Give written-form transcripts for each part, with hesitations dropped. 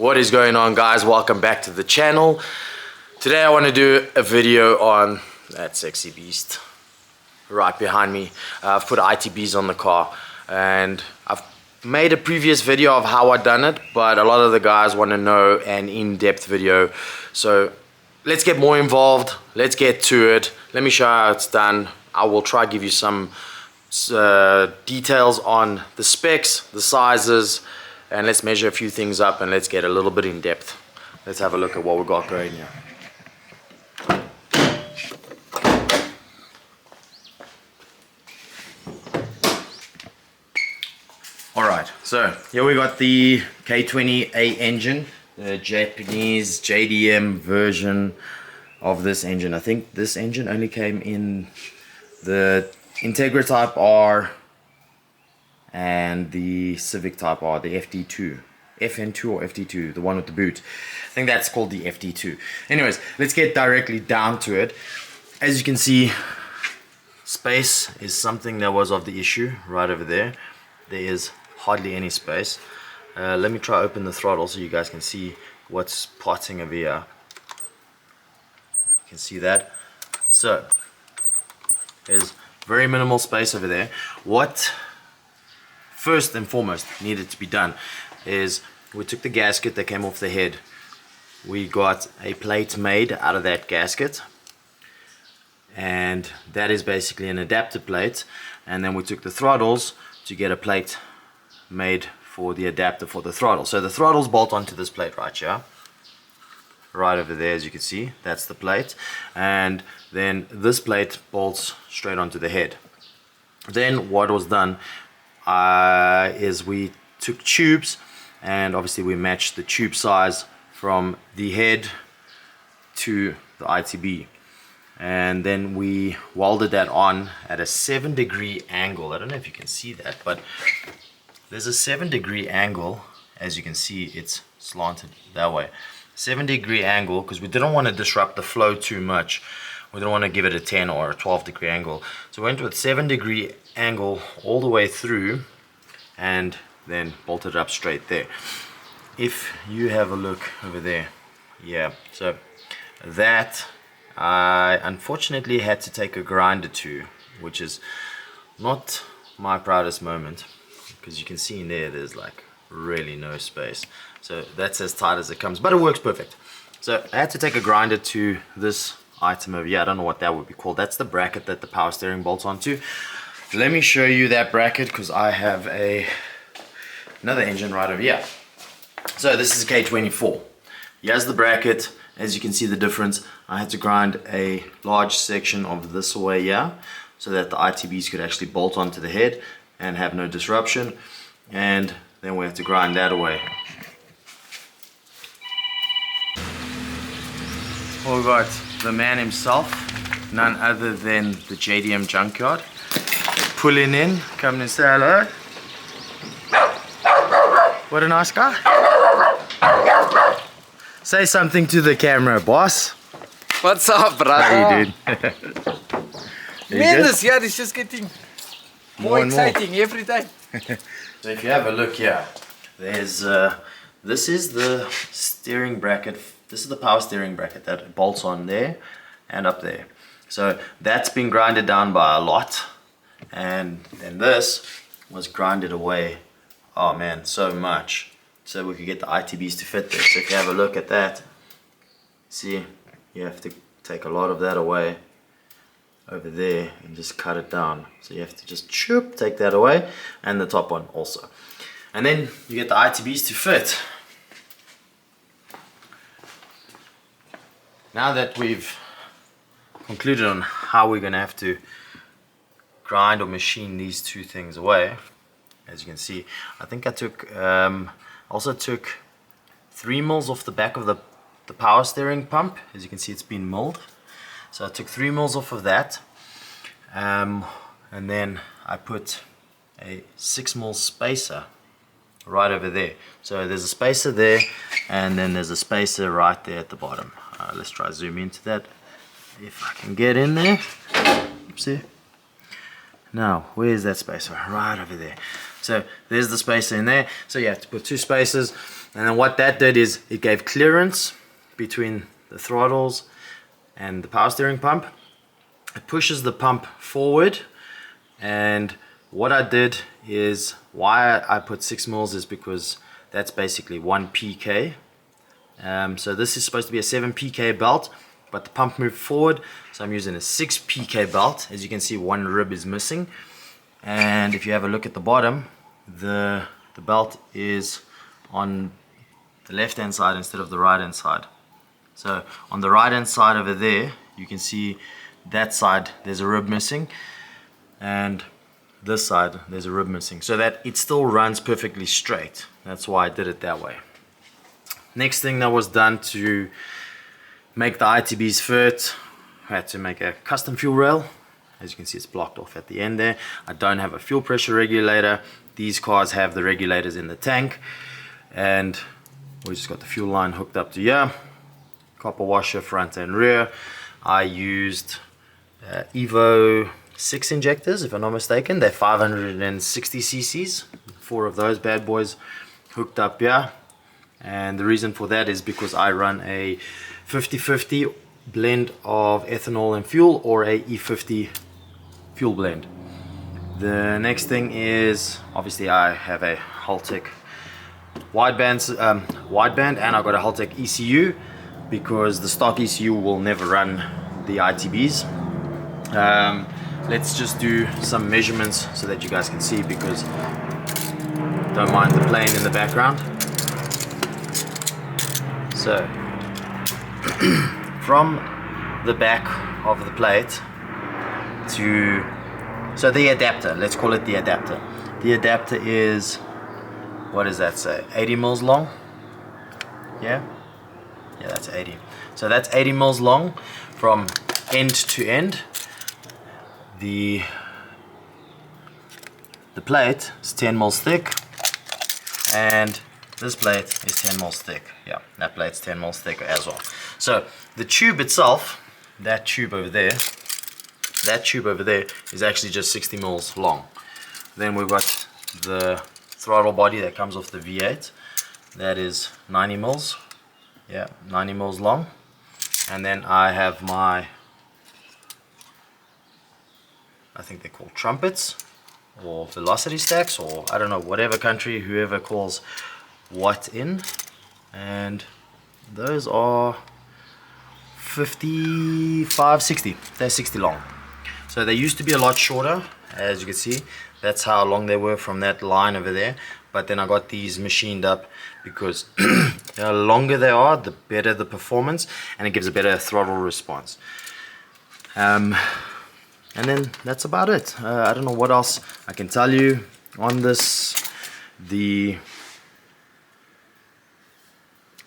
What is going on, guys? Welcome back to the channel. Today I want to do a video on that sexy beast right behind me. I've put ITBs on the car and I've made a previous video of how I done it, but a lot of the guys want to know an in-depth video. So let's get more involved. Let's get to it. Let me show you how it's done. I will try to give you some details on the specs, the sizes, and let's measure a few things up and let's get a little bit in depth. Let's have a look at what we got going here. Alright, so here we got the K20A engine, the Japanese JDM version of this engine. I think this engine only came in the Integra Type R and the Civic Type R, the FD2, FN2 or FD2, the one with the boot. I think that's called the FD2. Anyways, let's get directly down to it. As you can see, space is something that was of the issue right over there. There is hardly any space. Let me try open the throttle so you guys can see what's potting over here. You can see that. So there's very minimal space over there. What first and foremost needed to be done is we took the gasket that came off the head. We got a plate made out of that gasket, and that is basically an adapter plate. And then we took the throttles to get a plate made for the adapter for the throttle. So the throttles bolt onto this plate right here, right over there, as you can see. That's the plate, and then this plate bolts straight onto the head. Then what was done is we took tubes, and obviously we matched the tube size from the head to the ITB, and then we welded that on at a 7-degree angle. I don't know if you can see that, but there's a 7-degree angle. As you can see, it's slanted that way. 7-degree angle, because we didn't want to disrupt the flow too much. We don't want to give it a 10 or a 12-degree angle. So we went with 7-degree angle all the way through and then bolted it up straight there. If you have a look over there, yeah, so that I unfortunately had to take a grinder to, which is not my proudest moment, because you can see in there there's like really no space. So that's as tight as it comes, but it works perfect. So I had to take a grinder to this item over here. I don't know what that would be called. That's the bracket that the power steering bolts onto. Let me show you that bracket, because I have another engine right over here. So this is a K24. Here's the bracket. As you can see the difference, I had to grind a large section of this away here so that the ITBs could actually bolt onto the head and have no disruption, and then we have to grind that away. We got the man himself, none other than the JDM junkyard, pulling in, coming and say hello. What a nice guy. Say something to the camera, boss. What's up, brother? How you doing? Man, this year is just getting more exciting every day. So if you have a look here, there's this is the steering bracket. This is the power steering bracket that bolts on there and up there. So that's been grinded down by a lot, and then this was grinded away, oh man, so much, so we could get the ITBs to fit there. So if you have a look at that, see, you have to take a lot of that away over there and just cut it down. So you have to just take that away, and the top one also, and then you get the ITBs to fit. Now that we've concluded on how we're going to have to grind or machine these two things away, as you can see, I think I took also took 3 mils off the back of the power steering pump. As you can see, it's been milled, so I took 3 mils off of that, and then I put a 6 mil spacer right over there. So there's a spacer there, and then there's a spacer right there at the bottom. Let's try to zoom into that if I can get in there. See? Now, where's that spacer? Right over there. So there's the spacer in there. So you have to put 2 spacers, And then what that did is it gave clearance between the throttles and the power steering pump. It pushes the pump forward, and what I did is, why I put 6 mils is because that's basically 1 pk. So this is supposed to be a 7 pk belt, but the pump moved forward, so I'm using a 6 pk belt. As you can see, one rib is missing, and if you have a look at the bottom, the belt is on the left hand side instead of the right hand side. So on the right hand side over there, you can see that side there's a rib missing, and this side there's a rib missing, so that it still runs perfectly straight. That's why I did it that way. Next thing that was done to make the ITBs fit, I had to make a custom fuel rail. As you can see, it's blocked off at the end there. I don't have a fuel pressure regulator. These cars have the regulators in the tank, and we just got the fuel line hooked up to here. Copper washer front and rear. I used Evo 6 injectors, if I'm not mistaken. They're 560 cc's, 4 of those bad boys hooked up here. And the reason for that is because I run a 50-50 blend of ethanol and fuel, or a E50 fuel blend. The next thing is, obviously I have a Haltech wideband, and I got a Haltech ECU, because the stock ECU will never run the ITBs. Let's just do some measurements so that you guys can see, because don't mind the plane in the background. So from the back of the plate to, so the adapter, let's call it the adapter. The adapter is, what does that say, 80 mils long? Yeah, that's 80. So that's 80 mils long from end to end. The plate is 10 mils thick, and this plate is 10 mils thick. Yeah, that plate's 10 mils thick as well. So the tube itself, that tube over there is actually just 60 mils long. Then we've got the throttle body that comes off the V8. That is 90 mils. Yeah, 90 mils long. And then I have my, I think they're called trumpets or velocity stacks, or I don't know, whatever country, whoever calls what in. And those are 55, 60. They're 60 long. So they used to be a lot shorter, as you can see. That's how long they were from that line over there. But then I got these machined up because the longer they are, the better the performance, and it gives a better throttle response. And then that's about it. I don't know what else I can tell you on this. The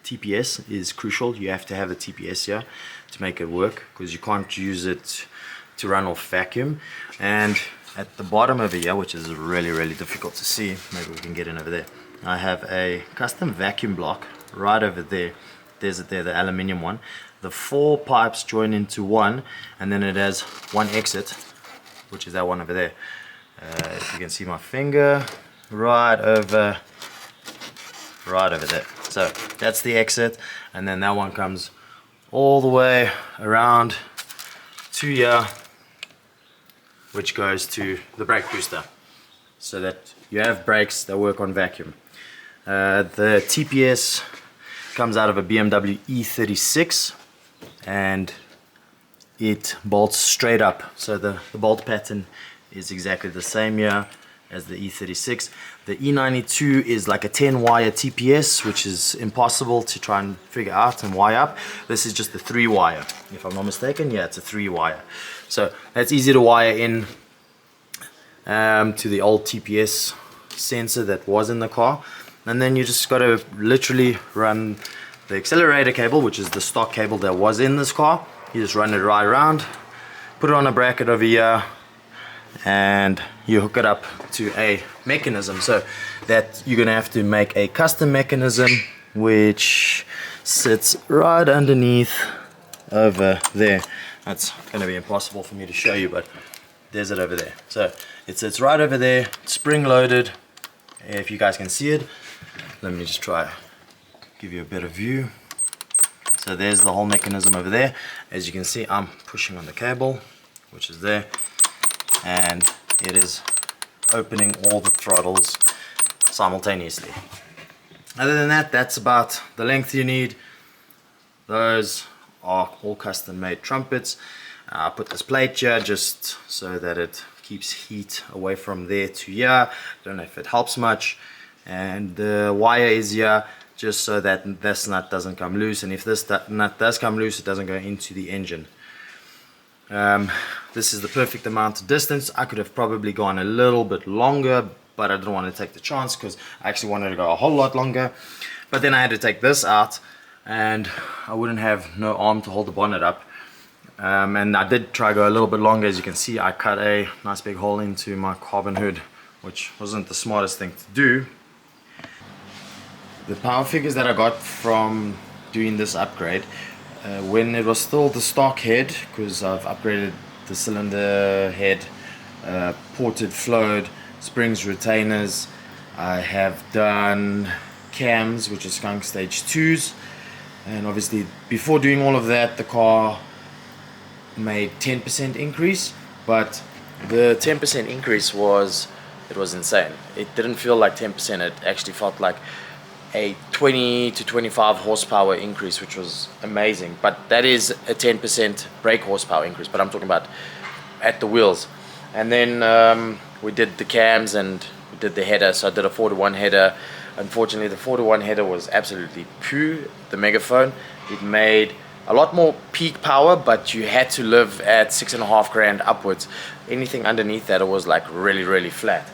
TPS is crucial. You have to have the TPS here to make it work, because you can't use it to run off vacuum. And at the bottom over here, which is really difficult to see, maybe we can get in over there, I have a custom vacuum block right over there. There's it there, the aluminium one. The 4 pipes join into one, and then it has one exit, which is that one over there. If you can see my finger, right over there. So that's the exit, and then that one comes all the way around to here, which goes to the brake booster, so that you have brakes that work on vacuum. The TPS comes out of a BMW E36, and it bolts straight up. So the bolt pattern is exactly the same here as the E36. The E92 is like a 10 wire TPS, which is impossible to try and figure out and wire up. This is just a 3 wire, if I'm not mistaken. Yeah, it's a 3 wire. So that's easy to wire in to the old TPS sensor that was in the car. And then you just got to literally run the accelerator cable, which is the stock cable that was in this car. You just run it right around, put it on a bracket over here, and you hook it up to a mechanism. So that you're gonna have to make a custom mechanism, which sits right underneath over there. That's gonna be impossible for me to show you, but there's it over there. So it sits right over there, spring loaded. If you guys can see it, let me just try give you a better view. So there's the whole mechanism over there. As you can see, I'm pushing on the cable, which is there, and it is opening all the throttles simultaneously. Other than that, that's about the length you need. Those are all custom made trumpets. I put this plate here just so that it keeps heat away from there to here. Don't know if it helps much. And the wire is here just so that this nut doesn't come loose, and if this nut does come loose, it doesn't go into the engine. This is the perfect amount of distance. I could have probably gone a little bit longer, but I didn't want to take the chance because I actually wanted to go a whole lot longer. But then I had to take this out, and I wouldn't have no arm to hold the bonnet up. And I did try to go a little bit longer. As you can see, I cut a nice big hole into my carbon hood, which wasn't the smartest thing to do. The power figures that I got from doing this upgrade, when it was still the stock head, because I've upgraded the cylinder head, ported float, springs, retainers. I have done cams, which is skunk stage 2s, and obviously before doing all of that, the car made 10% increase, but the 10% increase was insane. It didn't feel like 10%, it actually felt like a 20 to 25 horsepower increase, which was amazing. But that is a 10% brake horsepower increase, but I'm talking about at the wheels. And then we did the cams and we did the header. So I did a 4-to-1 header. Unfortunately, the 4-to-1 header was absolutely poo, the megaphone. It made a lot more peak power, but you had to live at 6.5 grand upwards. Anything underneath that, it was like really flat.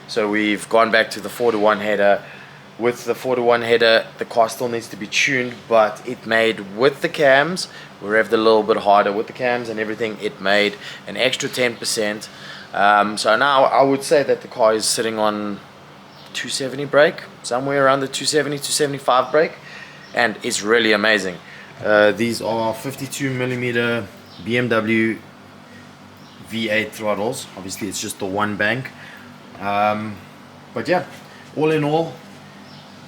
So we've gone back to the 4-to-1 header. With the 4-to-1 header, the car still needs to be tuned, but it made, with the cams, we revved a little bit harder with the cams and everything, it made an extra 10%. So now I would say that the car is sitting on 270 brake, somewhere around the 270, 275 brake, and it's really amazing. These are 52mm BMW V8 throttles. Obviously it's just the one bank. But yeah, all in all,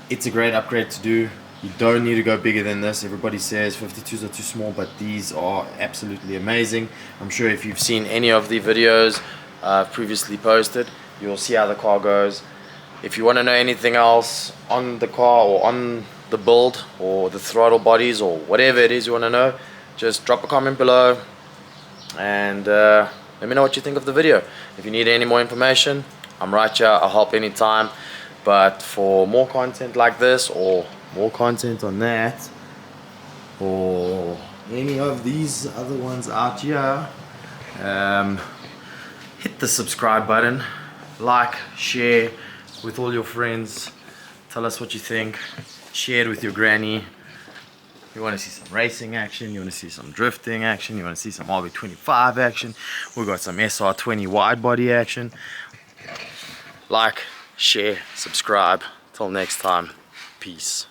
it's a great upgrade to do. You don't need to go bigger than this. Everybody says 52s are too small, but these are absolutely amazing. I'm sure if you've seen any of the videos I've previously posted, you'll see how the car goes. If you want to know anything else on the car or on the build or the throttle bodies or whatever it is you want to know, just drop a comment below and let me know what you think of the video. If you need any more information, I'm right here. I'll help anytime. But for more content like this, or more content on that, or any of these other ones out here, hit the subscribe button, like, share with all your friends, tell us what you think, share it with your granny. You want to see some racing action, you want to see some drifting action, you want to see some RB25 action, we've got some SR20 wide body action. Like, share, subscribe. Till next time, peace.